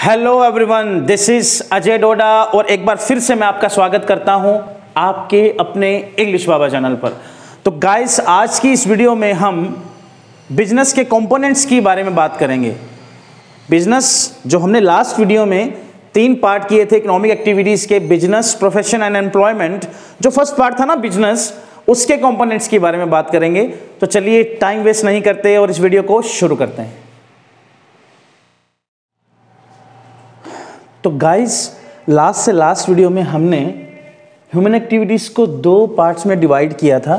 Hello everyone, this is Ajay Doda और एक बार फिर से मैं आपका स्वागत करता हूं आपके अपने इंग्लिश बाबा चैनल पर। तो गाइस, आज की इस वीडियो में हम बिजनेस के कंपोनेंट्स की बारे में बात करेंगे। बिजनेस जो हमने लास्ट वीडियो में 3 पार्ट किए थे इकोनॉमिक एक्टिविटीज के, बिजनेस, प्रोफेशन एंड एम्प्लॉयमेंट। जो फर्स्ट पार्ट था ना बिजनेस, उसके कंपोनेंट्स की बारे में बात करेंगे। तो चलिए टाइम वेस्ट नहीं करते और इस वीडियो को शुरू करते हैं। तो गाइस, लास्ट वीडियो में हमने ह्यूमन एक्टिविटीज़ को 2 पार्ट्स में डिवाइड किया था।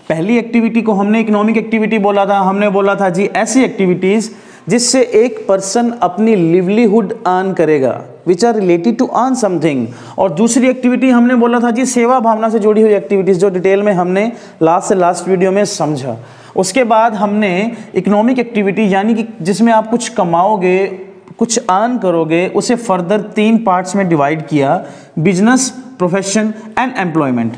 पहली एक्टिविटी को हमने इकोनॉमिक एक्टिविटी बोला था। हमने बोला था जी ऐसी एक्टिविटीज़ जिससे एक पर्सन अपनी लिवलीहुड अर्न करेगा, which are related to earn something. और दूसरी एक्टिविटी हमने बोला था जी सेवा भावना से जुड़ी हुई एक्टिविटीज़, जो डिटेल में हमने लास्ट वीडियो में समझा। उसके बाद हमने इकोनॉमिक एक्टिविटी यानी कि जिसमें आप कुछ कमाओगे, कुछ अर्न करोगे, उसे फर्दर 3 पार्ट्स में डिवाइड किया, बिजनेस, प्रोफेशन एंड एम्प्लॉयमेंट,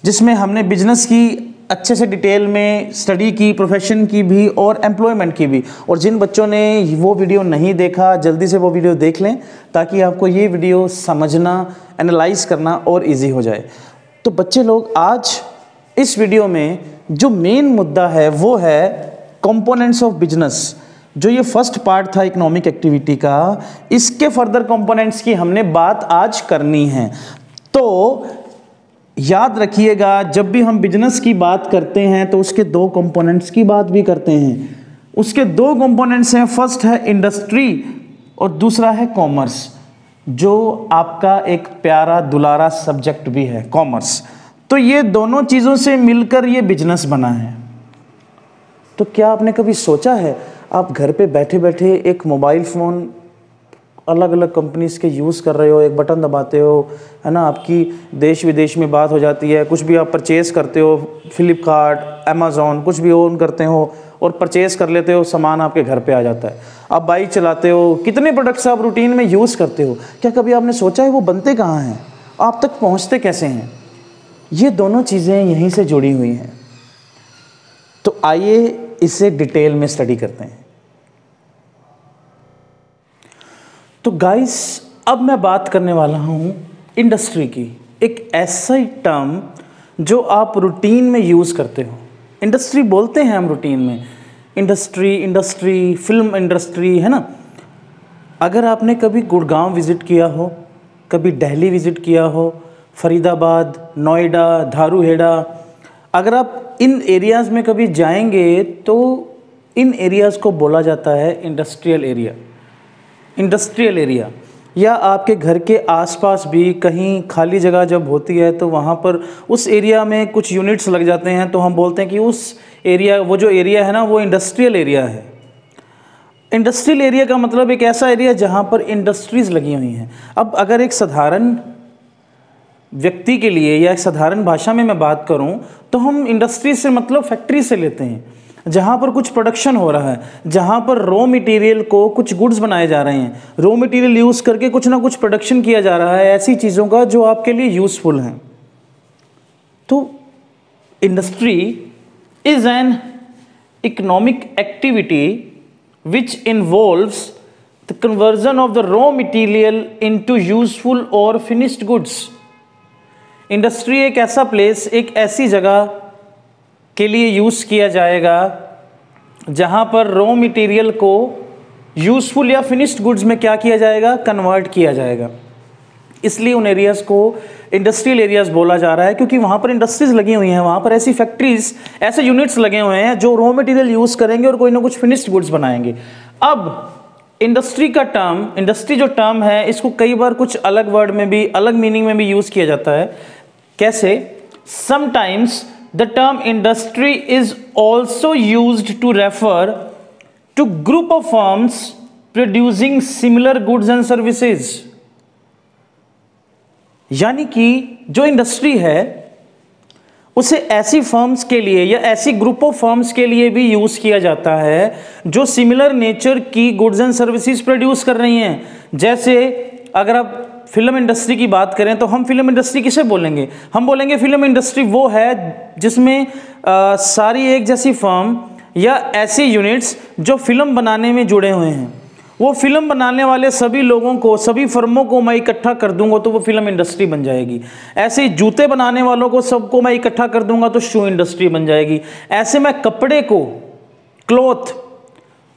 जिसमें हमने बिजनेस की अच्छे से डिटेल में स्टडी की, प्रोफेशन की भी और एम्प्लॉयमेंट की भी। और जिन बच्चों ने वो वीडियो नहीं देखा, जल्दी से वो वीडियो देख लें ताकि आपको ये वीडियो समझना, एनालाइज करना और इजी हो जाए। तो बच्चे लोग, आज इस वीडियो में जो मेन मुद्दा है वो है कंपोनेंट्स ऑफ बिजनेस। जो ये फर्स्ट पार्ट था इकोनॉमिक एक्टिविटी का, इसके फर्दर कंपोनेंट्स की हमने बात आज करनी है। तो याद रखिएगा, जब भी हम बिजनेस की बात करते हैं तो उसके 2 कंपोनेंट्स की बात भी करते हैं। उसके 2 कंपोनेंट्स हैं, फर्स्ट है इंडस्ट्री और दूसरा है कॉमर्स, जो आपका एक प्यारा दुलारा सब्जेक्ट भी है, कॉमर्स। तो ये दोनों चीज़ों से मिलकर ये बिजनेस बना है। तो क्या आपने कभी सोचा है, आप घर पे बैठे बैठे एक मोबाइल फ़ोन अलग अलग कंपनीज़ के यूज़ कर रहे हो, एक बटन दबाते हो, है ना, आपकी देश विदेश में बात हो जाती है, कुछ भी आप परचेज़ करते हो, फ्लिपकार्ट, अमेज़ॉन, कुछ भी ऑन करते हो और परचेज़ कर लेते हो, सामान आपके घर पे आ जाता है। आप बाइक चलाते हो, कितने प्रोडक्ट्स आप रूटीन में यूज़ करते हो। क्या कभी आपने सोचा है वो बनते कहाँ हैं, आप तक पहुँचते कैसे हैं? ये दोनों चीज़ें यहीं से जुड़ी हुई हैं। तो आइए इसे डिटेल में स्टडी करते हैं। तो गाइस, अब मैं बात करने वाला हूँ इंडस्ट्री की, एक ऐसा ही टर्म जो आप रूटीन में यूज़ करते हो। इंडस्ट्री बोलते हैं हम रूटीन में, इंडस्ट्री, फिल्म इंडस्ट्री, है ना। अगर आपने कभी गुड़गांव विज़िट किया हो, कभी दिल्ली विज़िट किया हो, फरीदाबाद, नोएडा, धारूहेड़ा, अगर आप इन एरियाज़ में कभी जाएंगे तो इन एरियाज़ को बोला जाता है इंडस्ट्रियल एरिया। या आपके घर के आसपास भी कहीं खाली जगह जब होती है तो वहाँ पर उस एरिया में कुछ यूनिट्स लग जाते हैं, तो हम बोलते हैं कि उस एरिया, वो जो एरिया है ना, वो इंडस्ट्रियल एरिया है। इंडस्ट्रियल एरिया का मतलब एक ऐसा एरिया जहाँ पर इंडस्ट्रीज़ लगी हुई हैं। अब अगर एक साधारण व्यक्ति के लिए या एक साधारण भाषा में मैं बात करूं तो हम इंडस्ट्री से मतलब फैक्ट्री से लेते हैं, जहां पर कुछ प्रोडक्शन हो रहा है, जहां पर रॉ मटेरियल को कुछ गुड्स बनाए जा रहे हैं, रॉ मटेरियल यूज़ करके कुछ ना कुछ प्रोडक्शन किया जा रहा है, ऐसी चीज़ों का जो आपके लिए यूज़फुल हैं। तो industry is an economic activity which involves the conversion of the raw material into useful और फिनिश्ड गुड्स। इंडस्ट्री एक ऐसा प्लेस, एक ऐसी जगह के लिए यूज़ किया जाएगा जहां पर रॉ मटेरियल को यूज़फुल या फिनिश्ड गुड्स में क्या किया जाएगा, कन्वर्ट किया जाएगा। इसलिए उन एरियाज़ को इंडस्ट्रियल एरियाज़ बोला जा रहा है, क्योंकि वहां पर इंडस्ट्रीज़ लगी हुई हैं, वहां पर ऐसी फैक्ट्रीज, ऐसे यूनिट्स लगे हुए हैं जो रॉ मटेरियल यूज़ करेंगे और कोई ना कुछ फिनिश्ड गुड्स बनाएंगे। अब इंडस्ट्री का टर्म, इंडस्ट्री जो टर्म है, इसको कई बार कुछ अलग वर्ड में भी, अलग मीनिंग में भी यूज़ किया जाता है। कैसे? Sometimes the term industry is also used to refer to group of firms producing similar goods and services। यानी कि जो इंडस्ट्री है उसे ऐसी फर्म्स के लिए या ऐसी ग्रुप ऑफ फर्म्स के लिए भी यूज किया जाता है जो सिमिलर नेचर की गुड्स एंड सर्विसेज प्रोड्यूस कर रही हैं। जैसे अगर आप फिल्म इंडस्ट्री की बात करें तो हम फिल्म इंडस्ट्री किसे बोलेंगे? हम बोलेंगे फिल्म इंडस्ट्री वो है जिसमें सारी एक जैसी फर्म या ऐसी यूनिट्स जो फिल्म बनाने में जुड़े हुए हैं। वो फिल्म बनाने वाले सभी लोगों को, सभी फर्मों को मैं इकट्ठा कर दूंगा तो वो फिल्म इंडस्ट्री बन जाएगी। ऐसे ही जूते बनाने वालों को सबको मैं इकट्ठा कर दूंगा तो शू इंडस्ट्री बन जाएगी। ऐसे मैं कपड़े को, क्लॉथ,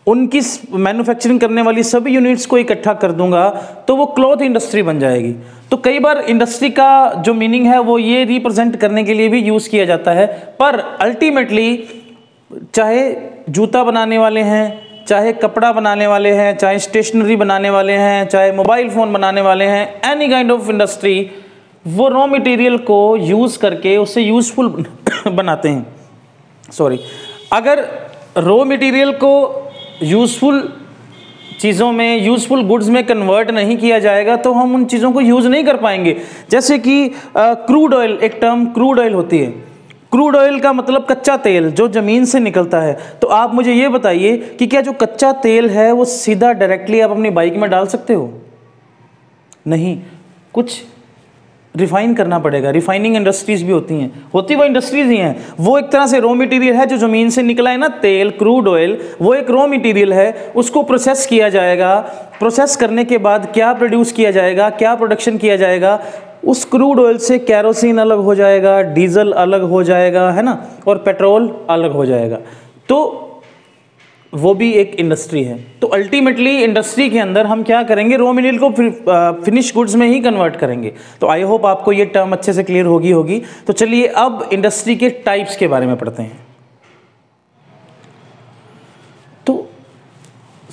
उनकी मैन्युफैक्चरिंग करने वाली सभी यूनिट्स को इकट्ठा कर दूंगा तो वो क्लॉथ इंडस्ट्री बन जाएगी। तो कई बार इंडस्ट्री का जो मीनिंग है वो ये रिप्रेजेंट करने के लिए भी यूज़ किया जाता है, पर अल्टीमेटली चाहे जूता बनाने वाले हैं, चाहे कपड़ा बनाने वाले हैं, चाहे स्टेशनरी बनाने वाले हैं, चाहे मोबाइल फ़ोन बनाने वाले हैं, एनी काइंड ऑफ इंडस्ट्री, वो रॉ मटेरियल को यूज़ करके उससे यूज़फुल बनाते हैं। सॉरी, अगर रॉ मटेरियल को यूज़फुल चीज़ों में, यूज़फुल गुड्स में कन्वर्ट नहीं किया जाएगा तो हम उन चीज़ों को यूज़ नहीं कर पाएंगे। जैसे कि क्रूड ऑयल, एक टर्म क्रूड ऑयल होती है। क्रूड ऑयल का मतलब कच्चा तेल जो ज़मीन से निकलता है। तो आप मुझे ये बताइए कि क्या जो कच्चा तेल है वो सीधा डायरेक्टली आप अपनी बाइक में डाल सकते हो? नहीं, कुछ रिफाइन करना पड़ेगा। रिफाइनिंग इंडस्ट्रीज़ भी होती हैं, वो इंडस्ट्रीज़ ही हैं। वो एक तरह से रॉ मटेरियल है जो ज़मीन से निकला है ना, तेल, क्रूड ऑयल, वो एक रॉ मटेरियल है। उसको प्रोसेस किया जाएगा। प्रोसेस करने के बाद क्या प्रोड्यूस किया जाएगा, क्या प्रोडक्शन किया जाएगा? उस क्रूड ऑयल से कैरोसिन अलग हो जाएगा, डीजल अलग हो जाएगा, है ना, और पेट्रोल अलग हो जाएगा। तो वो भी एक इंडस्ट्री है। तो अल्टीमेटली इंडस्ट्री के अंदर हम क्या करेंगे, रॉ मटेरियल को फिनिश गुड्स में ही कन्वर्ट करेंगे। तो आई होप आपको ये टर्म अच्छे से क्लियर होगी। तो चलिए अब इंडस्ट्री के टाइप्स के बारे में पढ़ते हैं। तो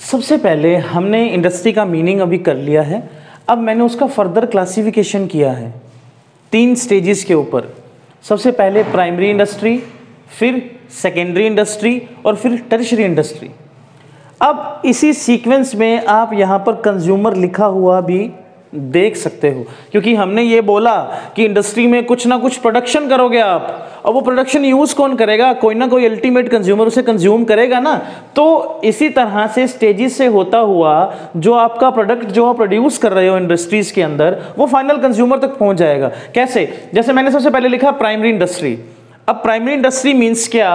सबसे पहले हमने इंडस्ट्री का मीनिंग अभी कर लिया है। अब मैंने उसका फर्दर क्लासिफिकेशन किया है 3 स्टेजेस के ऊपर। सबसे पहले प्राइमरी इंडस्ट्री, फिर सेकेंडरी इंडस्ट्री और फिर टर्शियरी इंडस्ट्री। अब इसी सीक्वेंस में आप यहाँ पर कंज्यूमर लिखा हुआ भी देख सकते हो, क्योंकि हमने ये बोला कि इंडस्ट्री में कुछ ना कुछ प्रोडक्शन करोगे आप, और वो प्रोडक्शन यूज़ कौन करेगा? कोई ना कोई अल्टीमेट कंज्यूमर उसे कंज्यूम करेगा ना। तो इसी तरह से स्टेजेस से होता हुआ जो आपका प्रोडक्ट जो आप प्रोड्यूस कर रहे हो इंडस्ट्रीज़ के अंदर, वो फाइनल कंज्यूमर तक पहुंच जाएगा। कैसे? जैसे मैंने सबसे पहले लिखा प्राइमरी इंडस्ट्री। अब प्राइमरी इंडस्ट्री मीन्स क्या?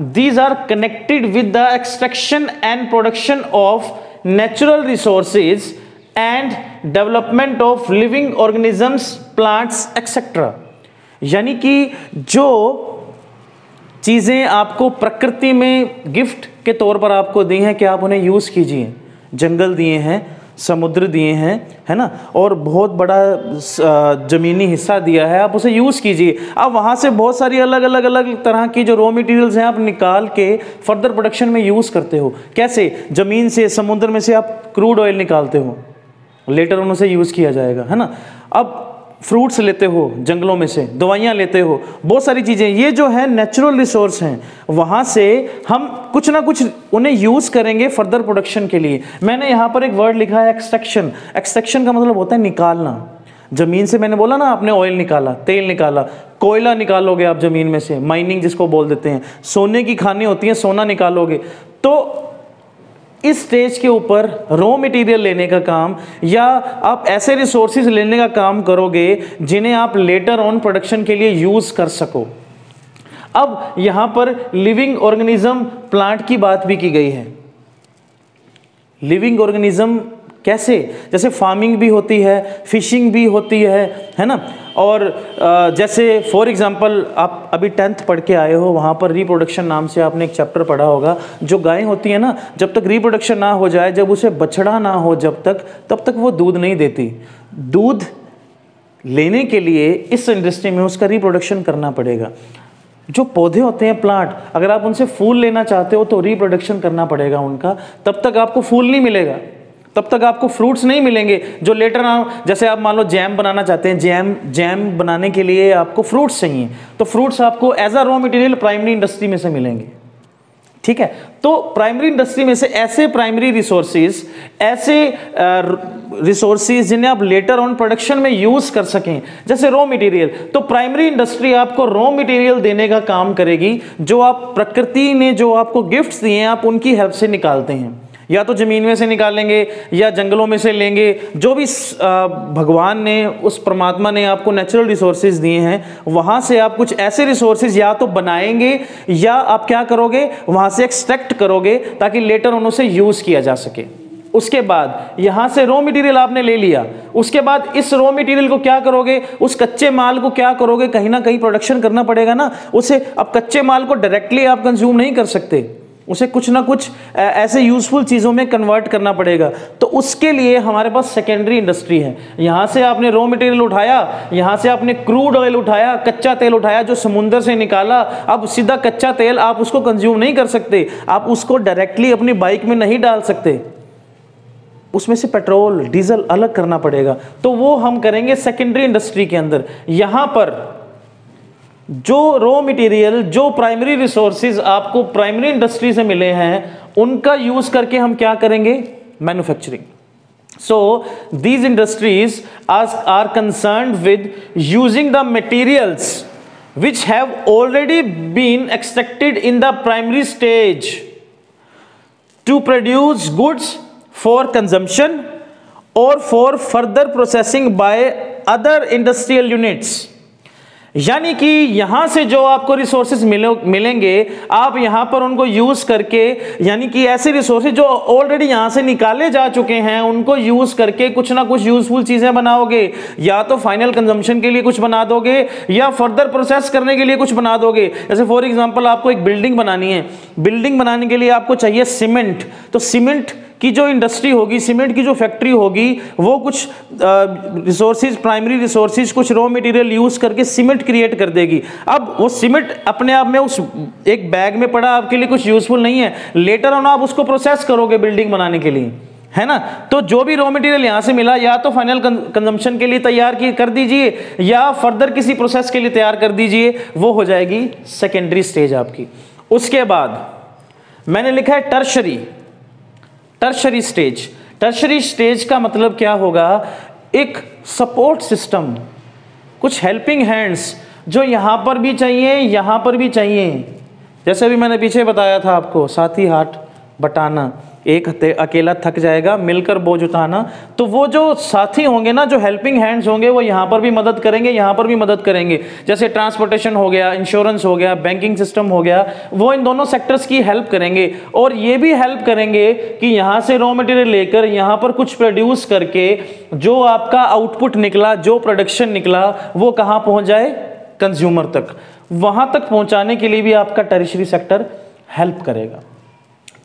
These are connected with the extraction and production of natural resources and development of living organisms, plants etcetera. यानी कि जो चीज़ें आपको प्रकृति में गिफ्ट के तौर पर आपको दी हैं कि आप उन्हें यूज़ कीजिए। जंगल दिए हैं, समुद्र दिए हैं, है ना, और बहुत बड़ा ज़मीनी हिस्सा दिया है, आप उसे यूज़ कीजिए। अब वहाँ से बहुत सारी अलग अलग तरह की जो रॉ मटेरियल्स हैं आप निकाल के फर्दर प्रोडक्शन में यूज़ करते हो। कैसे? ज़मीन से, समुद्र में से आप क्रूड ऑयल निकालते हो, लेटर ऑन उसे यूज़ किया जाएगा, है ना। अब फ्रूट्स लेते हो जंगलों में से, दवाइयाँ लेते हो, बहुत सारी चीज़ें, ये जो है नेचुरल रिसोर्स हैं, वहाँ से हम कुछ ना कुछ उन्हें यूज़ करेंगे फर्दर प्रोडक्शन के लिए। मैंने यहाँ पर एक वर्ड लिखा है एक्सट्रैक्शन। एक्सट्रैक्शन का मतलब होता है निकालना। ज़मीन से मैंने बोला ना, आपने ऑयल निकाला, तेल निकाला, कोयला निकालोगे आप ज़मीन में से, माइनिंग जिसको बोल देते हैं। सोने की खानें होती हैं, सोना निकालोगे। तो इस स्टेज के ऊपर रॉ मटेरियल लेने का काम, या आप ऐसे रिसोर्सेज लेने का काम करोगे जिन्हें आप लेटर ऑन प्रोडक्शन के लिए यूज़ कर सको। अब यहाँ पर लिविंग ऑर्गेनिज्म, प्लांट की बात भी की गई है। लिविंग ऑर्गेनिज्म कैसे? जैसे फार्मिंग भी होती है, फिशिंग भी होती है ना। और जैसे फॉर एग्जांपल आप अभी 10th पढ़ के आए हो, वहाँ पर रिप्रोडक्शन नाम से आपने एक चैप्टर पढ़ा होगा। जो गायें होती है ना, जब तक रिप्रोडक्शन ना हो जाए, जब उसे बछड़ा ना हो जब तक, तब तक वो दूध नहीं देती। दूध लेने के लिए इस इंडस्ट्री में उसका रिप्रोडक्शन करना पड़ेगा। जो पौधे होते हैं, प्लांट, अगर आप उनसे फूल लेना चाहते हो तो रिप्रोडक्शन करना पड़ेगा उनका, तब तक आपको फूल नहीं मिलेगा, तब तक आपको फ्रूट्स नहीं मिलेंगे जो लेटर ऑन। जैसे आप मान लो जैम बनाना चाहते हैं, जैम बनाने के लिए आपको फ्रूट्स चाहिए, तो फ्रूट्स आपको as a raw material primary industry में से मिलेंगे। ठीक है, तो प्राइमरी इंडस्ट्री में से ऐसे प्राइमरी रिसोर्सेज, ऐसे रिसोर्सेज जिन्हें आप लेटर ऑन प्रोडक्शन में यूज कर सकें, जैसे रॉ मटेरियल। तो प्राइमरी इंडस्ट्री आपको रॉ मटेरियल देने का काम करेगी, जो आप प्रकृति ने जो आपको गिफ्ट्स दिए हैं आप उनकी हेल्प से निकालते हैं। या तो ज़मीन में से निकालेंगे या जंगलों में से लेंगे, जो भी भगवान ने, उस परमात्मा ने आपको नेचुरल रिसोर्सेज दिए हैं, वहाँ से आप कुछ ऐसे रिसोर्सेज या तो बनाएंगे या आप क्या करोगे, वहाँ से एक्सट्रैक्ट करोगे ताकि लेटर ऑन उसे यूज़ किया जा सके। उसके बाद यहां से रॉ मटेरियल आपने ले लिया, उसके बाद इस रॉ मटेरियल को क्या करोगे, उस कच्चे माल को क्या करोगे, कहीं ना कहीं प्रोडक्शन करना पड़ेगा ना उसे। अब कच्चे माल को डायरेक्टली आप कंज्यूम नहीं कर सकते, उसे कुछ ना कुछ ऐसे यूजफुल चीज़ों में कन्वर्ट करना पड़ेगा। तो उसके लिए हमारे पास सेकेंडरी इंडस्ट्री है। यहाँ से आपने रॉ मटेरियल उठाया, यहाँ से आपने क्रूड ऑयल उठाया, कच्चा तेल उठाया जो समुद्र से निकाला। अब सीधा कच्चा तेल आप उसको कंज्यूम नहीं कर सकते, आप उसको डायरेक्टली अपनी बाइक में नहीं डाल सकते, उसमें से पेट्रोल डीजल अलग करना पड़ेगा। तो वो हम करेंगे सेकेंडरी इंडस्ट्री के अंदर। यहाँ पर जो रॉ मटेरियल, जो प्राइमरी रिसोर्सेज आपको प्राइमरी इंडस्ट्री से मिले हैं, उनका यूज करके हम क्या करेंगे, manufacturing. So these industries are concerned with using the materials which have already been extracted in the primary stage to produce goods for consumption or for further processing by other industrial units। यानी कि यहां से जो आपको resources मिलेंगे, आप यहां पर उनको यूज करके, यानी कि ऐसे रिसोर्सेज जो ऑलरेडी यहां से निकाले जा चुके हैं उनको यूज करके कुछ ना कुछ यूजफुल चीजें बनाओगे। या तो फाइनल कंजम्पशन के लिए कुछ बना दोगे या फर्दर प्रोसेस करने के लिए कुछ बना दोगे। जैसे फॉर एग्जांपल आपको एक बिल्डिंग बनानी है, बिल्डिंग बनाने के लिए आपको चाहिए सीमेंट। तो सीमेंट की जो इंडस्ट्री होगी, सीमेंट की जो फैक्ट्री होगी, वो कुछ रिसोर्सेज, प्राइमरी रिसोर्सेज, कुछ रॉ मटेरियल यूज करके सीमेंट क्रिएट कर देगी। अब वो सीमेंट अपने आप में उस एक बैग में पड़ा आपके लिए कुछ यूजफुल नहीं है, लेटर ऑन आप उसको प्रोसेस करोगे बिल्डिंग बनाने के लिए, है ना। तो जो भी रॉ मटेरियल यहां से मिला, या तो फाइनल कंजम्पशन के लिए तैयार कर दीजिए या फर्दर किसी प्रोसेस के लिए तैयार कर दीजिए, वो हो जाएगी सेकेंडरी स्टेज आपकी। उसके बाद मैंने लिखा है टर्शरी स्टेज। टर्शरी स्टेज का मतलब क्या होगा, एक सपोर्ट सिस्टम, कुछ हेल्पिंग हैंड्स जो यहां पर भी चाहिए, यहां पर भी चाहिए। जैसे भी मैंने पीछे बताया था आपको, साथी हाथ बटाना, एक अकेला थक जाएगा मिलकर बोझ उठाना। तो वो जो साथी होंगे ना, जो हेल्पिंग हैंड्स होंगे, वो यहाँ पर भी मदद करेंगे, यहाँ पर भी मदद करेंगे। जैसे ट्रांसपोर्टेशन हो गया, इंश्योरेंस हो गया, बैंकिंग सिस्टम हो गया, वो इन दोनों सेक्टर्स की हेल्प करेंगे। और ये भी हेल्प करेंगे कि यहाँ से रॉ मटेरियल लेकर यहाँ पर कुछ प्रोड्यूस करके जो आपका आउटपुट निकला, जो प्रोडक्शन निकला, वो कहाँ पहुँच जाए, कंज्यूमर तक। वहाँ तक पहुँचाने के लिए भी आपका टर्शियरी सेक्टर हेल्प करेगा।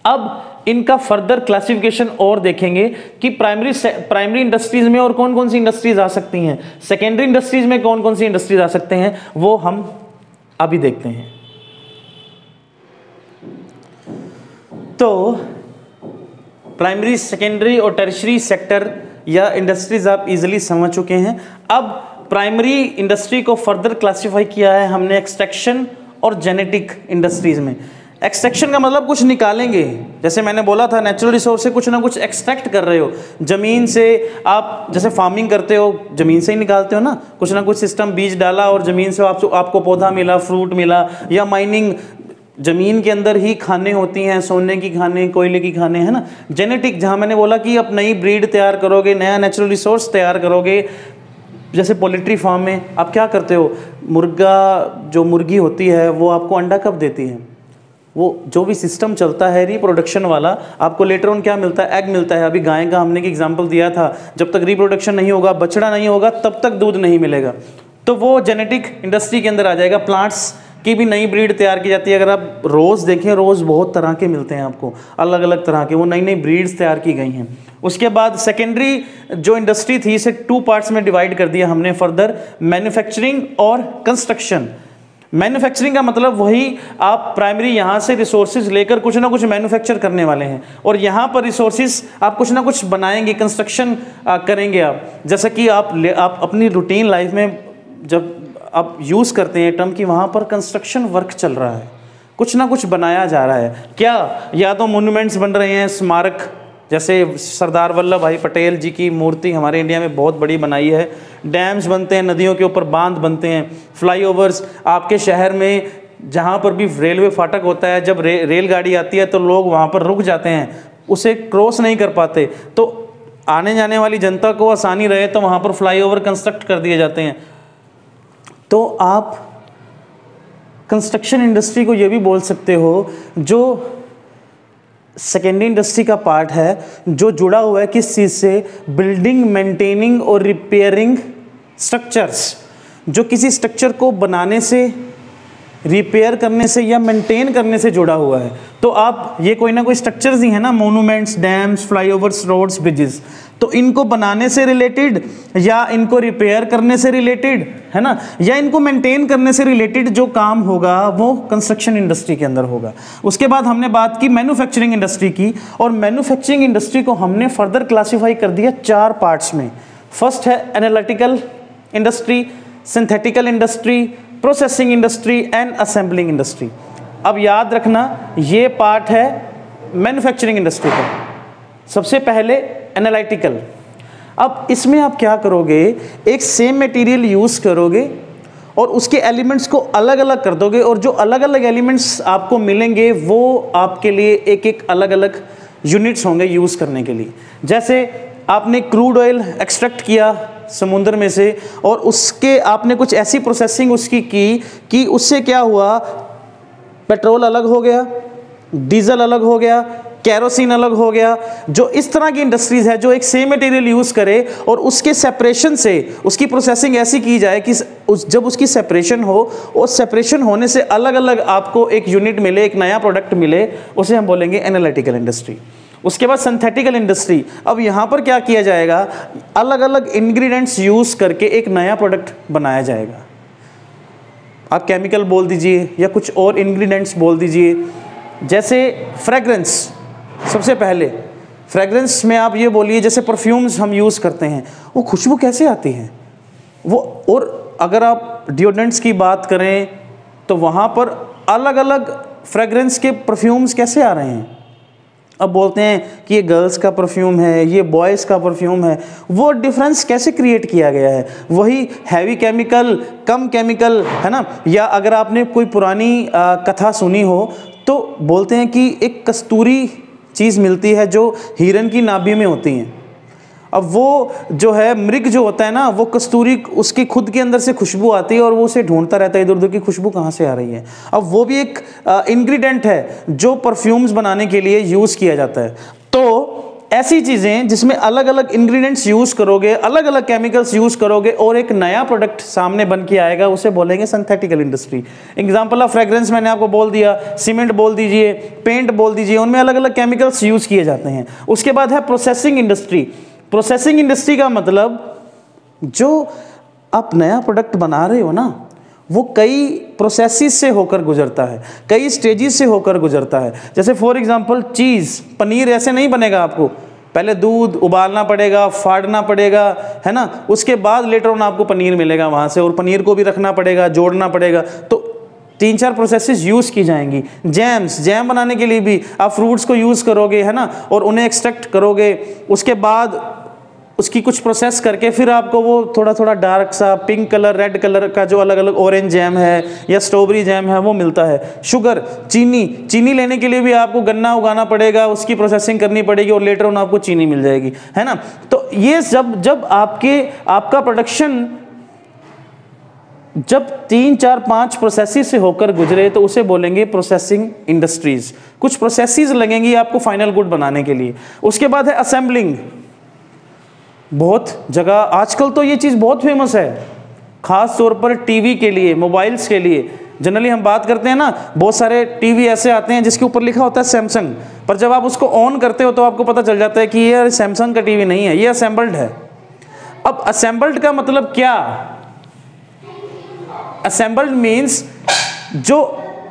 अब इनका फर्दर क्लासिफिकेशन और देखेंगे कि प्राइमरी इंडस्ट्रीज में और कौन कौन सी इंडस्ट्रीज आ सकती हैं, सेकेंडरी इंडस्ट्रीज में कौन कौन सी इंडस्ट्रीज आ सकते हैं, वो हम अभी देखते हैं। तो प्राइमरी, सेकेंडरी और टर्शियरी सेक्टर या इंडस्ट्रीज आप इजीली समझ चुके हैं। अब प्राइमरी इंडस्ट्री को फर्दर क्लासिफाई किया है हमने एक्सट्रैक्शन और जेनेटिक इंडस्ट्रीज में। एक्सट्रैक्शन का मतलब कुछ निकालेंगे, जैसे मैंने बोला था नेचुरल रिसोर्स से कुछ ना कुछ एक्सट्रैक्ट कर रहे हो। जमीन से आप जैसे फार्मिंग करते हो, जमीन से ही निकालते हो ना, कुछ ना कुछ सिस्टम, बीज डाला और जमीन से आपको पौधा मिला, फ्रूट मिला। या माइनिंग, जमीन के अंदर ही खाने होती हैं, सोने की खाने, कोयले की खाने, है ना। जेनेटिक, जहाँ मैंने बोला कि आप नई ब्रीड तैयार करोगे, नया नेचुरल रिसोर्स तैयार करोगे। जैसे पोल्ट्री फार्म में आप क्या करते हो, जो मुर्गी होती है वो आपको अंडा कब देती है, वो जो भी सिस्टम चलता है रिप्रोडक्शन वाला, आपको लेटर ऑन क्या मिलता है, एग मिलता है। अभी गाय का हमने एक एग्जांपल दिया था, जब तक रिप्रोडक्शन नहीं होगा, बछड़ा नहीं होगा, तब तक दूध नहीं मिलेगा। तो वो जेनेटिक इंडस्ट्री के अंदर आ जाएगा। प्लांट्स की भी नई ब्रीड तैयार की जाती है। अगर आप रोज़ देखें, रोज़ बहुत तरह के मिलते हैं आपको, अलग अलग तरह के, वो नई नई ब्रीड्स तैयार की गई हैं। उसके बाद सेकेंडरी जो इंडस्ट्री थी, इसे 2 पार्ट्स में डिवाइड कर दिया हमने फर्दर, मैन्युफैक्चरिंग और कंस्ट्रक्शन। मैन्युफैक्चरिंग का मतलब वही, आप प्राइमरी यहाँ से रिसोर्सेज लेकर कुछ ना कुछ मैन्युफैक्चर करने वाले हैं, और यहाँ पर रिसोर्सेज आप कुछ ना कुछ बनाएंगे, कंस्ट्रक्शन करेंगे आप। जैसा कि आप अपनी रूटीन लाइफ में जब आप यूज़ करते हैं टर्म की, वहाँ पर कंस्ट्रक्शन वर्क चल रहा है, कुछ ना कुछ बनाया जा रहा है। क्या, या तो मोन्यूमेंट्स बन रहे हैं, स्मारक, जैसे सरदार वल्लभ भाई पटेल जी की मूर्ति हमारे इंडिया में बहुत बड़ी बनाई है। डैम्स बनते हैं, नदियों के ऊपर बांध बनते हैं, फ्लाईओवर्स। आपके शहर में जहाँ पर भी रेलवे फाटक होता है, जब रेलगाड़ी आती है तो लोग वहाँ पर रुक जाते हैं, उसे क्रॉस नहीं कर पाते। तो आने जाने वाली जनता को आसानी रहे तो वहाँ पर फ्लाईओवर कंस्ट्रक्ट कर दिए जाते हैं। तो आप कंस्ट्रक्शन इंडस्ट्री को ये भी बोल सकते हो जो सेकेंडरी इंडस्ट्री का पार्ट है जो जुड़ा हुआ है किस चीज़ से, बिल्डिंग, मेंटेनिंग और रिपेयरिंग स्ट्रक्चर्स, जो किसी स्ट्रक्चर को बनाने से, रिपेयर करने से या मेंटेन करने से जुड़ा हुआ है। तो आप ये कोई ना कोई स्ट्रक्चर्स ही है ना, monuments, dams, flyovers, roads, bridges, तो इनको बनाने से रिलेटेड या इनको रिपेयर करने से रिलेटेड है ना, या इनको मेंटेन करने से रिलेटेड जो काम होगा वो कंस्ट्रक्शन इंडस्ट्री के अंदर होगा। उसके बाद हमने बात की मैन्युफैक्चरिंग इंडस्ट्री की, और मैन्युफैक्चरिंग इंडस्ट्री को हमने फर्दर क्लासीफाई कर दिया 4 पार्ट्स में। फर्स्ट है analytical industry, synthetical industry, processing industry and assembling industry. अब याद रखना ये पार्ट है मैन्युफैक्चरिंग इंडस्ट्री का। सबसे पहले एनालिटिकल। अब इसमें आप क्या करोगे, एक सेम मटेरियल यूज़ करोगे और उसके एलिमेंट्स को अलग अलग कर दोगे, और जो अलग अलग एलिमेंट्स आपको मिलेंगे वो आपके लिए एक एक अलग अलग यूनिट्स होंगे यूज़ करने के लिए। जैसे आपने क्रूड ऑयल एक्सट्रैक्ट किया समुद्र में से, और उसके आपने कुछ ऐसी प्रोसेसिंग उसकी की कि उससे क्या हुआ, पेट्रोल अलग हो गया, डीजल अलग हो गया, कैरोसिन अलग हो गया। जो इस तरह की इंडस्ट्रीज है जो एक सेम मटेरियल यूज़ करे और उसके सेपरेशन से उसकी प्रोसेसिंग ऐसी की जाए कि जब उसकी सेपरेशन हो और सेपरेशन होने से अलग अलग आपको एक यूनिट मिले, एक नया प्रोडक्ट मिले, उसे हम बोलेंगे एनालिटिकल इंडस्ट्री। उसके बाद सिंथेटिकल इंडस्ट्री। अब यहाँ पर क्या किया जाएगा, अलग अलग इंग्रेडिएंट्स यूज़ करके एक नया प्रोडक्ट बनाया जाएगा। आप केमिकल बोल दीजिए या कुछ और इंग्रेडिएंट्स बोल दीजिए, जैसे फ्रेग्रेंस। सबसे पहले फ्रेग्रेंस में आप ये बोलिए, जैसे परफ्यूम्स हम यूज़ करते हैं, वो खुशबू कैसे आती है वो, और अगर आप डिओड्रेंट्स की बात करें तो वहाँ पर अलग अलग फ्रेग्रेंस के परफ्यूम्स कैसे आ रहे हैं। अब बोलते हैं कि ये गर्ल्स का परफ्यूम है, ये बॉयज़ का परफ्यूम है, वो डिफरेंस कैसे क्रिएट किया गया है। वही हैवी केमिकल, कम केमिकल, है ना। या अगर आपने कोई पुरानी कथा सुनी हो तो बोलते हैं कि एक कस्तूरी चीज़ मिलती है जो हिरन की नाभि में होती हैं। अब वो जो है मृग जो होता है ना, वो कस्तूरी, उसकी खुद के अंदर से खुशबू आती है और वो उसे ढूंढता रहता है इधर उधर की खुशबू कहाँ से आ रही है। अब वो भी एक इंग्रेडिएंट है जो परफ्यूम्स बनाने के लिए यूज़ किया जाता है। तो ऐसी चीज़ें जिसमें अलग अलग इंग्रेडिएंट्स यूज़ करोगे, अलग अलग केमिकल्स यूज़ करोगे और एक नया प्रोडक्ट सामने बन के आएगा, उसे बोलेंगे synthetical industry. Example of fragrance मैंने आपको बोल दिया, सीमेंट बोल दीजिए, पेंट बोल दीजिए, उनमें अलग अलग केमिकल्स यूज़ किए जाते हैं। उसके बाद है प्रोसेसिंग इंडस्ट्री। प्रोसेसिंग इंडस्ट्री का मतलब जो आप नया प्रोडक्ट बना रहे हो ना, वो कई प्रोसेसेस से होकर गुजरता है, कई स्टेजेस से होकर गुजरता है। जैसे फॉर एग्जांपल चीज़, पनीर ऐसे नहीं बनेगा, आपको पहले दूध उबालना पड़ेगा, फाड़ना पड़ेगा, है ना, उसके बाद लेटर ऑन आपको पनीर मिलेगा वहाँ से, और पनीर को भी रखना पड़ेगा, जोड़ना पड़ेगा। तो 3-4 प्रोसेसेस यूज़ की जाएंगी। जैम बनाने के लिए भी आप फ्रूट्स को यूज़ करोगे, है ना, और उन्हें एक्सट्रैक्ट करोगे, उसके बाद उसकी कुछ प्रोसेस करके फिर आपको वो थोड़ा थोड़ा डार्क सा पिंक कलर, रेड कलर का जो अलग अलग ऑरेंज जैम है या स्ट्रॉबेरी जैम है वो मिलता है। शुगर, चीनी लेने के लिए भी आपको गन्ना उगाना पड़ेगा, उसकी प्रोसेसिंग करनी पड़ेगी और लेटर ऑन आपको चीनी मिल जाएगी, है ना। तो ये जब आपका प्रोडक्शन जब 3, 4, 5 प्रोसेसेस से होकर गुजरे तो उसे बोलेंगे प्रोसेसिंग इंडस्ट्रीज। कुछ प्रोसेसेस लगेंगी आपको फाइनल गुड बनाने के लिए। उसके बाद है असेंबलिंग। बहुत जगह आजकल तो ये चीज़ बहुत फेमस है, ख़ास तौर पर टीवी के लिए, मोबाइल्स के लिए। जनरली हम बात करते हैं ना, बहुत सारे टीवी ऐसे आते हैं जिसके ऊपर लिखा होता है सैमसंग, पर जब आप उसको ऑन करते हो तो आपको पता चल जाता है कि ये सैमसंग का टीवी नहीं है, ये असेंबल्ड है। अब असेंबल्ड का मतलब क्या? असेंबल्ड मीन्स जो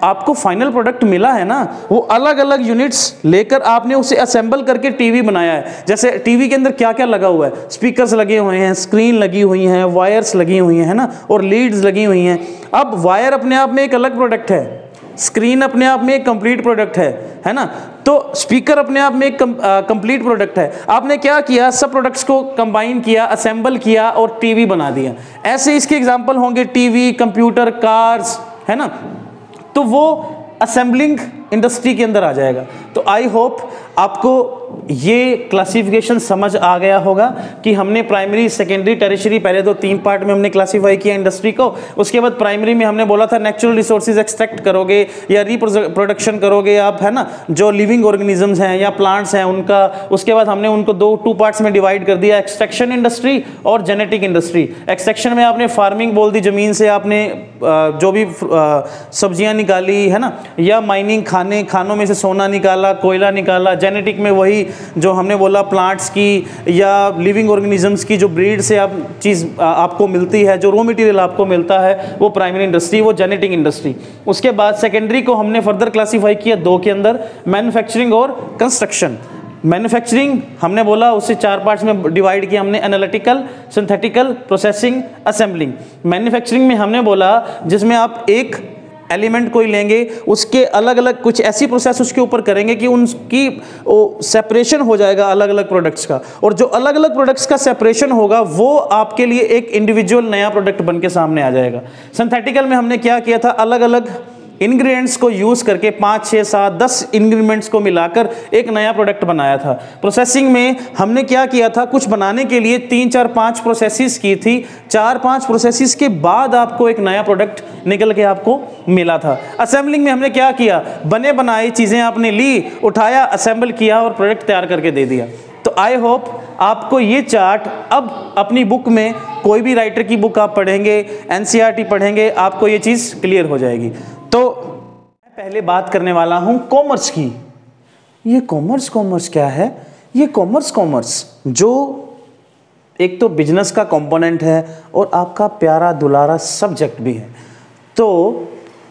आपको फाइनल प्रोडक्ट मिला है ना, वो अलग अलग यूनिट्स लेकर आपने उसे असेंबल करके टीवी बनाया है। जैसे टीवी के अंदर क्या क्या लगा हुआ है, स्पीकर्स लगे हुए हैं, स्क्रीन लगी हुई हैं, वायर्स लगी हुई हैं, है ना, और लीड्स लगी हुई हैं। अब वायर अपने आप में एक अलग प्रोडक्ट है, स्क्रीन अपने आप में एक कंप्लीट प्रोडक्ट है ना, तो स्पीकर अपने आप में एक कंप्लीट प्रोडक्ट है। आपने क्या किया, सब प्रोडक्ट्स को कंबाइन किया, असेंबल किया और टीवी बना दिया। ऐसे इसके एग्जांपल होंगे टीवी, कंप्यूटर, कार्स, है ना। तो वो असेंबलिंग इंडस्ट्री के अंदर आ जाएगा। तो आई होप आपको ये क्लासिफिकेशन समझ आ गया होगा कि हमने प्राइमरी, सेकेंडरी, टेरिशरी, पहले तो 3 पार्ट में हमने क्लासीफाई किया इंडस्ट्री को। उसके बाद प्राइमरी में हमने बोला था नेचुरल रिसोर्सेज एक्सट्रैक्ट करोगे या रिप्रोडक्शन करोगे आप, है ना, जो लिविंग ऑर्गेनिजम्स हैं या प्लांट्स हैं उनका। उसके बाद हमने उनको 2 पार्ट्स में डिवाइड कर दिया, एक्सट्रैक्शन इंडस्ट्री और जेनेटिक इंडस्ट्री। एक्सट्रैक्शन में आपने फार्मिंग बोल दी, ज़मीन से आपने जो भी सब्जियां निकाली, है ना, या माइनिंग, खानों में से सोना निकाला, कोयला निकाला। जेनेटिक में वही जो हमने बोला प्लांट्स की या लिविंग ऑर्गेनिजम्स की जो ब्रीड से आप चीज़ आपको मिलती है, जो रॉ मटेरियल आपको मिलता है, वो प्राइमरी इंडस्ट्री, वो जेनेटिक इंडस्ट्री। उसके बाद सेकेंडरी को हमने फर्दर क्लासीफाई किया 2 के अंदर, मैन्युफैक्चरिंग और कंस्ट्रक्शन। मैन्युफैक्चरिंग हमने बोला उससे 4 पार्ट्स में डिवाइड किया हमने, analytical, synthetical, processing, assembling. Manufacturing में हमने बोला जिसमें आप एक एलिमेंट कोई लेंगे, उसके अलग अलग कुछ ऐसी प्रोसेस उसके ऊपर करेंगे कि उनकी सेपरेशन हो जाएगा अलग अलग प्रोडक्ट्स का, और जो अलग अलग प्रोडक्ट्स का सेपरेशन होगा वो आपके लिए एक इंडिविजुअल नया प्रोडक्ट बन के सामने आ जाएगा। सिंथेटिकल में हमने क्या किया था, अलग अलग इंग्रेडिएंट्स को यूज करके 5, 6, 7, 10 इंग्रेडिएंट्स को मिलाकर एक नया प्रोडक्ट बनाया था। प्रोसेसिंग में हमने क्या किया था, कुछ बनाने के लिए 3, 4, 5 प्रोसेसेस की थी। 4, 5 प्रोसेसेस के बाद आपको एक नया प्रोडक्ट निकल के आपको मिला था। असेंबलिंग में हमने क्या किया, बने बनाई चीजें आपने ली, उठाया, असेंबल किया और प्रोडक्ट तैयार करके दे दिया। तो आई होप आपको ये चार्ट अब अपनी बुक में, कोई भी राइटर की बुक आप पढ़ेंगे, एनसीईआरटी पढ़ेंगे, आपको ये चीज क्लियर हो जाएगी। तो मैं पहले बात करने वाला हूं कॉमर्स की। ये कॉमर्स क्या है? ये कॉमर्स जो एक तो बिजनेस का कंपोनेंट है और आपका प्यारा दुलारा सब्जेक्ट भी है। तो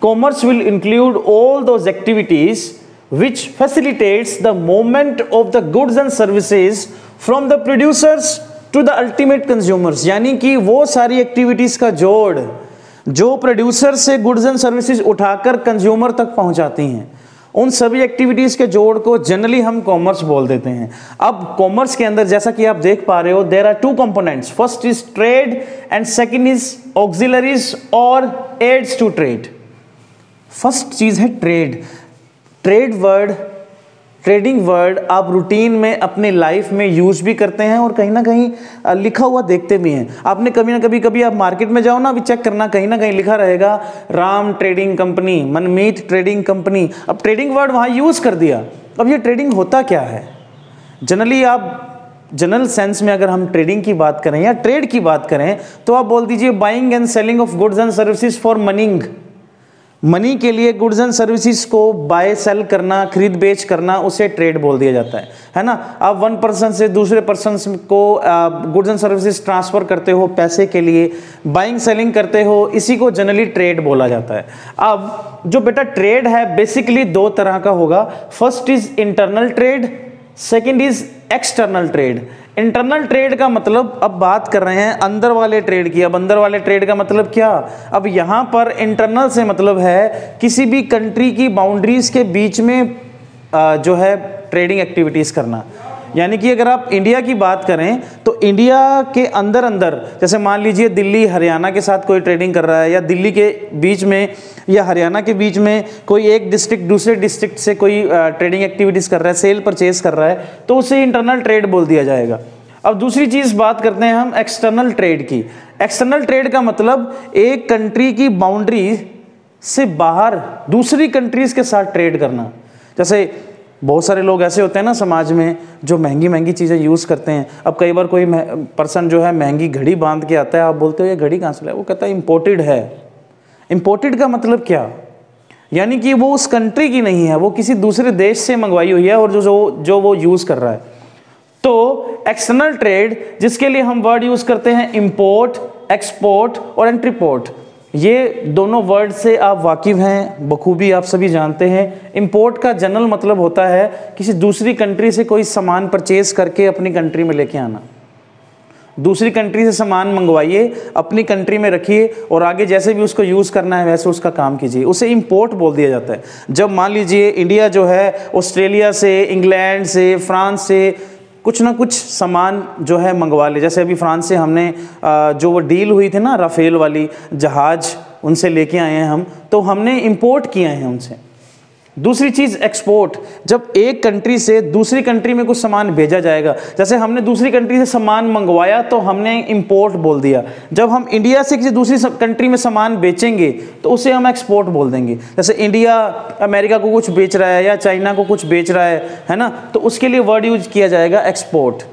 commerce will include all those activities which facilitates the movement of the goods and services from the producers to the ultimate consumers। यानी कि वो सारी एक्टिविटीज का जोड़ जो प्रोड्यूसर से गुड्स एंड सर्विसेज उठाकर कंज्यूमर तक पहुंचाती हैं, उन सभी एक्टिविटीज के जोड़ को जनरली हम कॉमर्स बोल देते हैं। अब कॉमर्स के अंदर जैसा कि आप देख पा रहे हो, there are 2 components, first is trade and second is auxiliaries और एड्स टू ट्रेड। फर्स्ट चीज है ट्रेड। ट्रेडिंग वर्ड आप रूटीन में अपने लाइफ में यूज भी करते हैं और कहीं ना कहीं लिखा हुआ देखते भी हैं। आपने कभी ना कभी आप मार्केट में जाओ ना, अभी चेक करना, कहीं ना कहीं लिखा रहेगा राम ट्रेडिंग कंपनी, मनमीत ट्रेडिंग कंपनी। अब ट्रेडिंग वर्ड वहां यूज कर दिया। अब ये ट्रेडिंग होता क्या है? जनरली आप जनरल सेंस में अगर हम ट्रेडिंग की बात करें या ट्रेड की बात करें तो आप बोल दीजिए buying and selling of goods and services for moneying. Money के लिए गुड्स एंड सर्विसेज को बाय सेल करना, खरीद बेच करना, उसे ट्रेड बोल दिया जाता है ना। आप 1 पर्सन से दूसरे पर्सन को गुड्स एंड सर्विसेज ट्रांसफर करते हो पैसे के लिए, बाइंग सेलिंग करते हो, इसी को जनरली ट्रेड बोला जाता है। अब जो बेटा ट्रेड है बेसिकली 2 तरह का होगा। First is internal trade, second is external trade. Internal trade का मतलब अब बात कर रहे हैं अंदर वाले ट्रेड की। अब अंदर वाले ट्रेड का मतलब क्या? अब यहां पर इंटरनल से मतलब है किसी भी कंट्री की बाउंड्रीज के बीच में जो है ट्रेडिंग एक्टिविटीज करना। यानी कि अगर आप इंडिया की बात करें तो इंडिया के अंदर जैसे मान लीजिए दिल्ली हरियाणा के साथ कोई ट्रेडिंग कर रहा है, या दिल्ली के बीच में या हरियाणा के बीच में कोई एक डिस्ट्रिक्ट दूसरे डिस्ट्रिक्ट से कोई ट्रेडिंग एक्टिविटीज कर रहा है, सेल परचेज कर रहा है, तो उसे इंटरनल ट्रेड बोल दिया जाएगा। अब दूसरी चीज बात करते हैं हम एक्सटर्नल ट्रेड की। एक्सटर्नल ट्रेड का मतलब एक कंट्री की बाउंड्री से बाहर दूसरी कंट्रीज के साथ ट्रेड करना। जैसे बहुत सारे लोग ऐसे होते हैं ना समाज में जो महंगी महंगी चीज़ें यूज़ करते हैं। अब कई बार कोई पर्सन जो है महंगी घड़ी बांध के आता है, आप बोलते हो ये घड़ी कहाँ से लाया? वो कहता है इम्पोर्टेड है। इम्पोर्टेड का मतलब क्या? यानी कि वो उस कंट्री की नहीं है, वो किसी दूसरे देश से मंगवाई हुई है और जो वो यूज़ कर रहा है। तो एक्सटर्नल ट्रेड जिसके लिए हम वर्ड यूज़ करते हैं इम्पोर्ट, एक्सपोर्ट और एंट्रीपोर्ट। ये दोनों वर्ड से आप वाकिफ हैं, बखूबी आप सभी जानते हैं। इंपोर्ट का जनरल मतलब होता है किसी दूसरी कंट्री से कोई सामान परचेज करके अपनी कंट्री में लेके आना। दूसरी कंट्री से सामान मंगवाइए, अपनी कंट्री में रखिए और आगे जैसे भी उसको यूज़ करना है वैसे उसका काम कीजिए, उसे इंपोर्ट बोल दिया जाता है। जब मान लीजिए इंडिया जो है ऑस्ट्रेलिया से, इंग्लैंड से, फ्रांस से कुछ ना कुछ सामान जो है मंगवा ले। जैसे अभी फ्रांस से हमने जो वो डील हुई थी ना राफेल वाली जहाज़, उनसे लेके आए हैं हम, तो हमने इंपोर्ट किए हैं उनसे। दूसरी चीज एक्सपोर्ट, जब एक कंट्री से दूसरी कंट्री में कुछ सामान भेजा जाएगा, जैसे हमने दूसरी कंट्री से सामान मंगवाया तो हमने इंपोर्ट बोल दिया, जब हम इंडिया से किसी दूसरी कंट्री में सामान बेचेंगे तो उसे हम एक्सपोर्ट बोल देंगे। जैसे इंडिया अमेरिका को कुछ बेच रहा है या चाइना को कुछ बेच रहा है ना, तो उसके लिए वर्ड यूज किया जाएगा एक्सपोर्ट।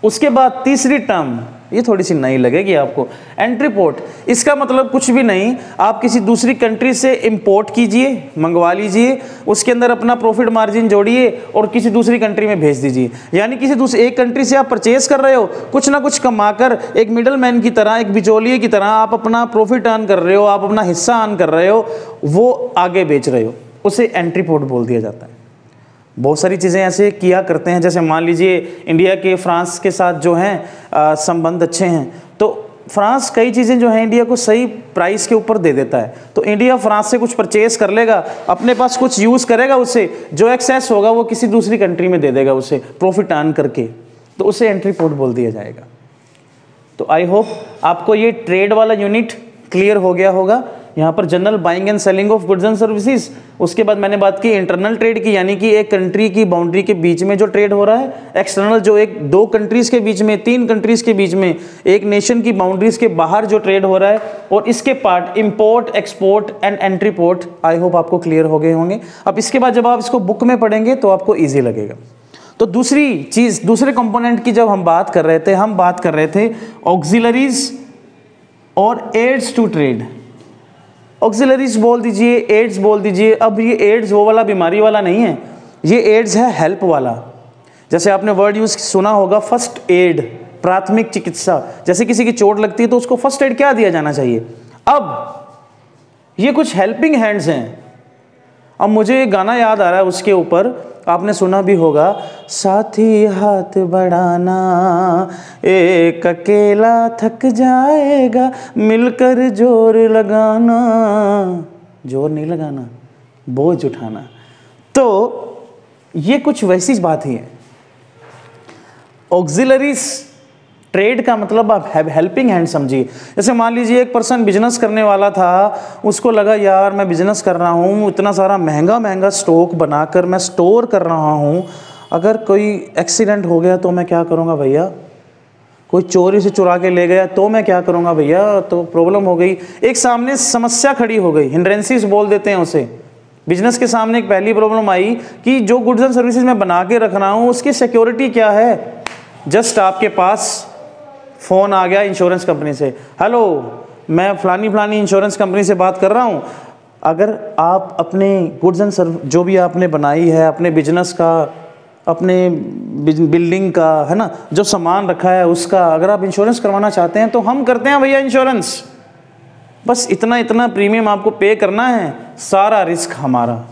उसके बाद तीसरी टर्म, ये थोड़ी सी नई लगेगी आपको, एंट्रीपोर्ट। इसका मतलब कुछ भी नहीं, आप किसी दूसरी कंट्री से इंपोर्ट कीजिए, मंगवा लीजिए, उसके अंदर अपना प्रॉफिट मार्जिन जोड़िए और किसी दूसरी कंट्री में भेज दीजिए। यानी किसी दूसरी एक कंट्री से आप परचेज कर रहे हो, कुछ ना कुछ कमाकर एक मिडल मैन की तरह, एक बिचौलिए की तरह आप अपना प्रॉफिट अर्न कर रहे हो, आप अपना हिस्सा अर्न कर रहे हो, वो आगे बेच रहे हो, उसे एंट्रीपोर्ट बोल दिया जाता है। बहुत सारी चीज़ें ऐसे किया करते हैं, जैसे मान लीजिए इंडिया के फ्रांस के साथ जो हैं संबंध अच्छे हैं, तो फ्रांस कई चीज़ें जो हैं इंडिया को सही प्राइस के ऊपर दे देता है, तो इंडिया फ्रांस से कुछ परचेज कर लेगा, अपने पास कुछ यूज़ करेगा, उससे जो एक्सेस होगा वो किसी दूसरी कंट्री में दे देगा उसे प्रॉफिट अर्न करके, तो उसे एंट्रीपोर्ट बोल दिया जाएगा। तो आई होप आपको ये ट्रेड वाला यूनिट क्लियर हो गया होगा। यहाँ पर general buying and selling of goods and services, उसके बाद मैंने बात की इंटरनल ट्रेड की, यानी कि एक कंट्री की बाउंड्री के बीच में जो ट्रेड हो रहा है, एक्सटर्नल जो एक दो कंट्रीज के बीच में, तीन कंट्रीज के बीच में, एक नेशन की बाउंड्रीज के बाहर जो ट्रेड हो रहा है, और इसके part import, export and entrepot. I hope आपको क्लियर हो गए होंगे। अब इसके बाद जब आप इसको बुक में पढ़ेंगे तो आपको ईजी लगेगा। तो दूसरी चीज, दूसरे कंपोनेंट की जब हम बात कर रहे थे ऑक्सिलरीज और एड्स टू ट्रेड। ऑक्सिलरीज बोल दीजिए, एड्स बोल दीजिए। अब ये एड्स वो वाला बीमारी वाला नहीं है, ये एड्स है हेल्प वाला। जैसे आपने वर्ड यूज सुना होगा फर्स्ट एड, प्राथमिक चिकित्सा। जैसे किसी की चोट लगती है तो उसको फर्स्ट एड क्या दिया जाना चाहिए। अब ये कुछ हेल्पिंग हैंड्स हैं। अब मुझे एक गाना याद आ रहा है, उसके ऊपर आपने सुना भी होगा, साथी हाथ बढ़ाना, एक अकेला थक जाएगा, मिलकर जोर लगाना, जोर नहीं लगाना, बोझ उठाना। तो ये कुछ वैसी बात ही है। ऑक्सिलरीज ट्रेड का मतलब आप हेल्पिंग हैंड समझिए। जैसे मान लीजिए एक पर्सन बिजनेस करने वाला था, उसको लगा यार मैं बिजनेस कर रहा हूँ, इतना सारा महंगा महंगा स्टॉक बनाकर मैं स्टोर कर रहा हूँ, अगर कोई एक्सीडेंट हो गया तो मैं क्या करूँगा भैया, कोई चोरी से चुरा के ले गया तो मैं क्या करूँगा भैया, तो प्रॉब्लम हो गई। एक सामने समस्या खड़ी हो गई, हिंड्रेंसीज बोल देते हैं उसे। बिजनेस के सामने एक पहली प्रॉब्लम आई कि जो गुड्स एंड सर्विसेज मैं बना के रख रहा हूँ उसकी सिक्योरिटी क्या है। जस्ट आपके पास फ़ोन आ गया इंश्योरेंस कंपनी से, हेलो मैं फलानी इंश्योरेंस कंपनी से बात कर रहा हूँ, अगर आप अपने गुड्स एंड सर्विस जो भी आपने बनाई है, अपने बिजनेस का, अपने बिल्डिंग का, है ना, जो सामान रखा है उसका, अगर आप इंश्योरेंस करवाना चाहते हैं तो हम करते हैं भैया इंश्योरेंस, बस इतना इतना प्रीमियम आपको पे करना है, सारा रिस्क हमारा।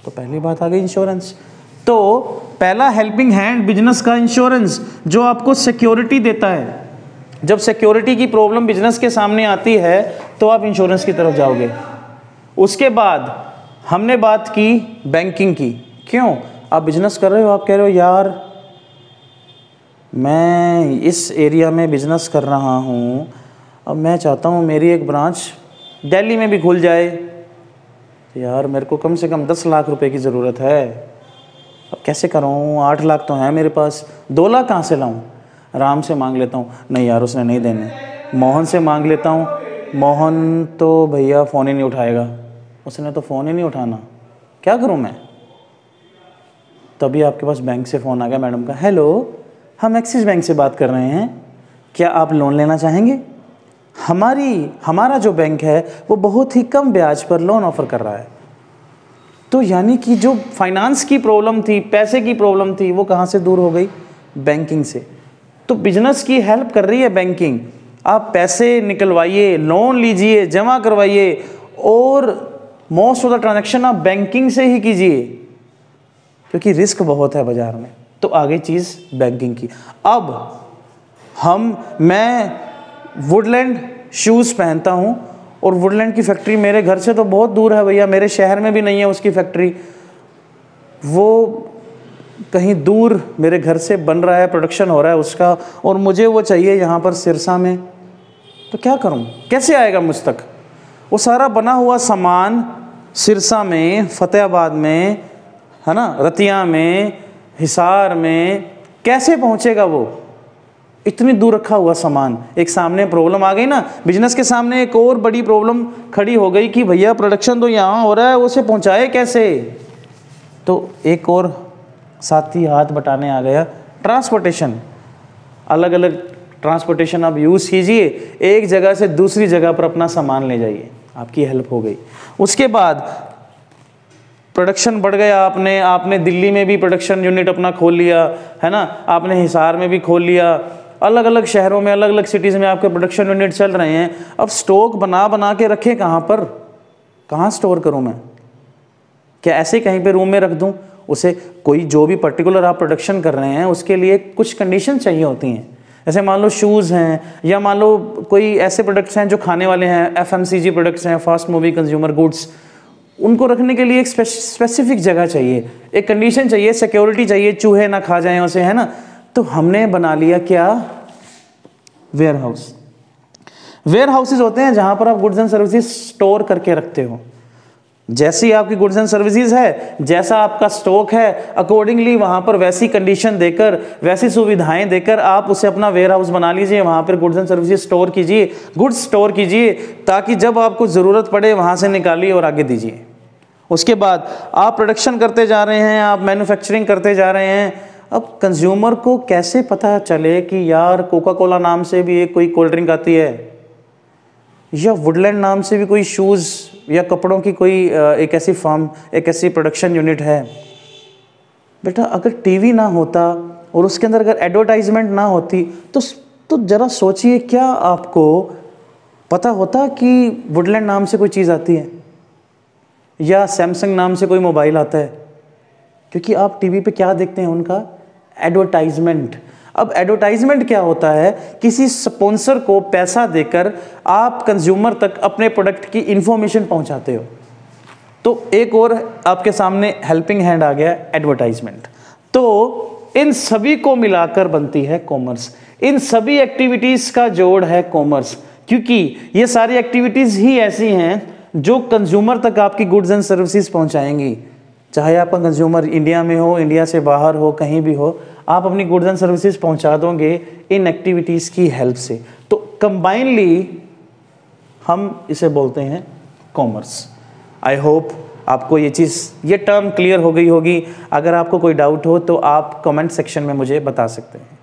तो पहली बात आ गई इंश्योरेंस। तो पहला हेल्पिंग हैंड बिजनेस का इंश्योरेंस, जो आपको सिक्योरिटी देता है। जब सिक्योरिटी की प्रॉब्लम बिजनेस के सामने आती है तो आप इंश्योरेंस की तरफ जाओगे। उसके बाद हमने बात की बैंकिंग की। क्यों, आप बिजनेस कर रहे हो, आप कह रहे हो यार मैं इस एरिया में बिजनेस कर रहा हूँ, अब मैं चाहता हूँ मेरी एक ब्रांच दिल्ली में भी खुल जाए, तो यार मेरे को कम से कम 10 लाख रुपए की ज़रूरत है, अब कैसे करूँ, 8 लाख तो है मेरे पास, 2 लाख कहाँ से लाऊँ, राम से मांग लेता हूँ, नहीं यार उसने नहीं देने, मोहन से मांग लेता हूँ, मोहन तो भैया फ़ोन ही नहीं उठाएगा, उसने तो फ़ोन ही नहीं उठाना, क्या करूँ मैं। तभी आपके पास बैंक से फ़ोन आ गया मैडम का, हेलो हम एक्सिस बैंक से बात कर रहे हैं, क्या आप लोन लेना चाहेंगे। हमारा जो बैंक है वो बहुत ही कम ब्याज पर लोन ऑफ़र कर रहा है। तो यानी कि जो फाइनेंस की प्रॉब्लम थी, पैसे की प्रॉब्लम थी, वो कहाँ से दूर हो गई, बैंकिंग से। तो बिजनेस की हेल्प कर रही है बैंकिंग। आप पैसे निकलवाइए, लोन लीजिए, जमा करवाइए, और मोस्ट ऑफ द ट्रांजैक्शन आप बैंकिंग से ही कीजिए, क्योंकि रिस्क बहुत है बाजार में। तो आगे चीज़ बैंकिंग की। अब मैं वुडलैंड शूज़ पहनता हूँ, और वुडलैंड की फैक्ट्री मेरे घर से तो बहुत दूर है भैया, मेरे शहर में भी नहीं है उसकी फैक्ट्री, वो कहीं दूर मेरे घर से बन रहा है, प्रोडक्शन हो रहा है उसका, और मुझे वो चाहिए यहाँ पर सिरसा में। तो क्या करूँ, कैसे आएगा मुझ तक वो सारा बना हुआ सामान, सिरसा में, फतेहाबाद में, है ना, रतिया में, हिसार में, कैसे पहुंचेगा वो? इतनी दूर रखा हुआ सामान। एक सामने प्रॉब्लम आ गई ना, बिजनेस के सामने एक और बड़ी प्रॉब्लम खड़ी हो गई कि भैया प्रोडक्शन तो यहाँ हो रहा है, उसे पहुँचाए कैसे? तो एक और साथी हाथ बटाने आ गया, ट्रांसपोर्टेशन। अलग अलग ट्रांसपोर्टेशन आप यूज़ कीजिए, एक जगह से दूसरी जगह पर अपना सामान ले जाइए, आपकी हेल्प हो गई। उसके बाद प्रोडक्शन बढ़ गया, आपने दिल्ली में भी प्रोडक्शन यूनिट अपना खोल लिया, है ना, आपने हिसार में भी खोल लिया, अलग अलग शहरों में, अलग अलग सिटीज़ में आपके प्रोडक्शन यूनिट चल रहे हैं। अब स्टॉक बना के रखे कहाँ पर? कहाँ स्टोर करूँ मैं? क्या ऐसे ही कहीं पे रूम में रख दूँ? उसे कोई जो भी पर्टिकुलर आप प्रोडक्शन कर रहे हैं उसके लिए कुछ कंडीशन चाहिए होती हैं। जैसे मान लो शूज़ हैं, या मान लो कोई ऐसे प्रोडक्ट्स हैं जो खाने वाले हैं, FMCG प्रोडक्ट्स हैं, फास्ट मूविंग कंज्यूमर गुड्स, उनको रखने के लिए एक स्पेसिफिक जगह चाहिए, एक कंडीशन चाहिए, सिक्योरिटी चाहिए, चूहे ना खा जाएं उसे, है ना। तो हमने बना लिया क्या? Ware house. वेयर हाउसेज होते हैं जहां पर आप गुड्स एंड सर्विसेज स्टोर करके रखते हो। जैसी आपकी गुड्स एंड सर्विसेज है, जैसा आपका स्टॉक है, अकॉर्डिंगली वहां पर वैसी कंडीशन देकर, वैसी सुविधाएं देकर आप उसे अपना वेयर हाउस बना लीजिए, वहां पर गुड्स एंड सर्विसेज स्टोर कीजिए, गुड्स स्टोर कीजिए, ताकि जब आपको ज़रूरत पड़े वहां से निकालिए और आगे दीजिए। उसके बाद आप प्रोडक्शन करते जा रहे हैं, आप मैन्युफैक्चरिंग करते जा रहे हैं। अब कंज्यूमर को कैसे पता चले कि यार कोका कोला नाम से भी एक कोई कोल्ड ड्रिंक आती है, या वुडलैंड नाम से भी कोई शूज़ या कपड़ों की कोई एक ऐसी फर्म, एक ऐसी प्रोडक्शन यूनिट है? बेटा अगर टीवी ना होता और उसके अंदर अगर एडवर्टाइजमेंट ना होती तो ज़रा सोचिए, क्या आपको पता होता कि वुडलैंड नाम से कोई चीज़ आती है या सैमसंग नाम से कोई मोबाइल आता है? क्योंकि आप टीवी पे क्या देखते हैं? उनका एडवर्टाइजमेंट। अब एडवर्टाइजमेंट क्या होता है? किसी स्पॉन्सर को पैसा देकर आप कंज्यूमर तक अपने प्रोडक्ट की इंफॉर्मेशन पहुंचाते हो। तो एक और आपके सामने हेल्पिंग हैंड आ गया, एडवर्टाइजमेंट। तो इन सभी को मिलाकर बनती है कॉमर्स। इन सभी एक्टिविटीज का जोड़ है कॉमर्स, क्योंकि ये सारी एक्टिविटीज ही ऐसी हैं जो कंज्यूमर तक आपकी गुड्स एंड सर्विसेज पहुंचाएंगी। चाहे आपका कंज्यूमर इंडिया में हो, इंडिया से बाहर हो, कहीं भी हो, आप अपनी गुड्स एंड सर्विसेज पहुंचा दोगे इन एक्टिविटीज़ की हेल्प से। तो कंबाइनली हम इसे बोलते हैं कॉमर्स। आई होप आपको ये टर्म क्लियर हो गई होगी। अगर आपको कोई डाउट हो तो आप कमेंट सेक्शन में मुझे बता सकते हैं।